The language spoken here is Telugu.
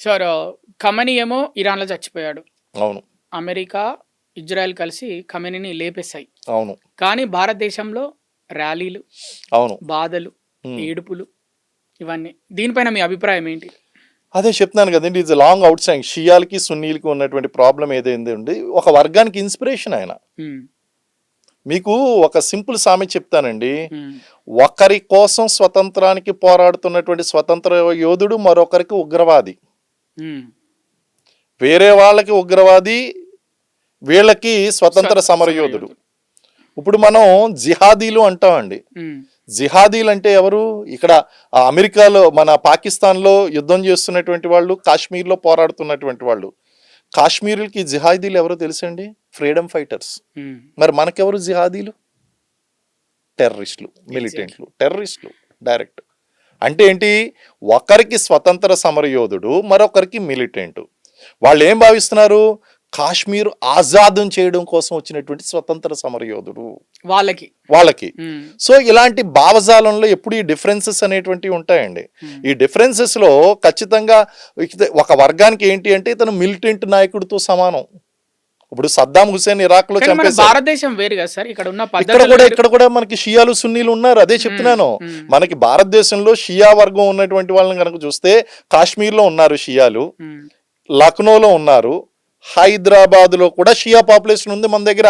సార్ ఖమనీ ఏమో ఇరాన్లో చచ్చిపోయాడు. అవును అమెరికా, ఇజ్రాయెల్ కలిసి ఖమనీని లేపేశాయి. అవును కానీ భారతదేశంలో ర్యాలీలు, అవును బాధలు, ఉమ్. ఏడుపులు ఇవన్నీ. దీనిపైన మీ అభిప్రాయం ఏంటి? అదే చెప్తున్నాను కదండి, ఇది లాంగ్ అవుట్ సైడ్ షియాలకి సున్నీలకి ఉన్నటువంటి ప్రాబ్లం ఏదైంది ఉంది, ఒక వర్గానికి ఇన్స్పిరేషన్ ఆయన. ఉమ్, మీకు ఒక సింపుల్ సామెత చెప్తానండి. ఉమ్, ఒకరి కోసం స్వతంత్రానికి పోరాడుతున్నటువంటి స్వతంత్ర యోధుడు మరొకరికి ఉగ్రవాది. ఉమ్. వేరే వాళ్ళకి ఉగ్రవాది, వీళ్ళకి స్వతంత్ర సమరయోధుడు. ఇప్పుడు మనం జిహాదీలు అంటామండి. ఉమ్, జిహాదీలు అంటే ఎవరు? ఇక్కడ అమెరికాలో, మన పాకిస్తాన్లో యుద్ధం చేస్తున్నటువంటి వాళ్ళు, కాశ్మీర్లో పోరాడుతున్నటువంటి వాళ్ళు. కాశ్మీర్కి జిహాదీలు ఎవరో తెలుసండి? Freedom fighters. ఉమ్. మరి మనకెవరు జిహాదీలు? టెర్రరిస్టులు, మిలిటెంట్లు, టెర్రరిస్టులు డైరెక్ట్. అంటే ఏంటి? ఒకరికి స్వతంత్ర సమరయోధుడు, మరొకరికి మిలిటెంట్. వాళ్ళు ఏం భావిస్తున్నారు? కాశ్మీర్ ఆజాదం చేయడం కోసం వచ్చినటువంటి స్వతంత్ర సమరయోధుడు వాళ్ళకి. సో ఇలాంటి భావజాలంలో ఎప్పుడు ఈ డిఫరెన్సెస్ అనేటువంటివి ఉంటాయండి. ఈ డిఫరెన్సెస్ లో ఖచ్చితంగా ఒక వర్గానికి ఏంటి అంటే ఇతను మిలిటెంట్ నాయకుడితో సమానం. ఇప్పుడు సద్దాం హుసేన్ ఇరాక్ లో చంపేశారు. భారతదేశం వేరు కదా సార్, ఇక్కడ కూడా మనకి షియాలు సున్నీలు ఉన్నారు. అదే చెప్తున్నాను, మనకి భారతదేశంలో షియా వర్గం ఉన్నటువంటి వాళ్ళని కనుక చూస్తే కాశ్మీర్ లో ఉన్నారు షియాలు, లక్నోలో ఉన్నారు, హైదరాబాద్ లో కూడా షియా పాపులేషన్ ఉంది మన దగ్గర.